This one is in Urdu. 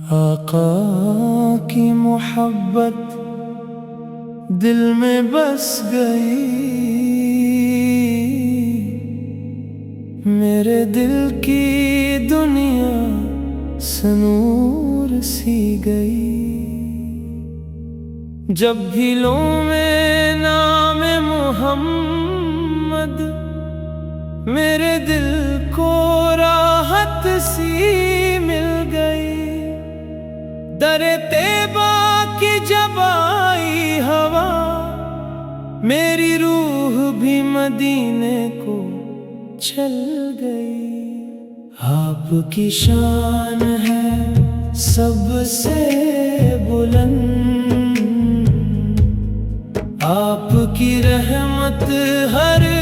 آقا کی محبت دل میں بس گئی، میرے دل کی دنیا سنور سی گئی۔ جب بھی لوں میں نام محمد، میرے دل کو راحت سی مل گئی۔ در طیبہ کی جب آئی ہوا، میری روح بھی مدینے کو چل گئی۔ آپ کی شان ہے سب سے بلند، آپ کی رحمت ہر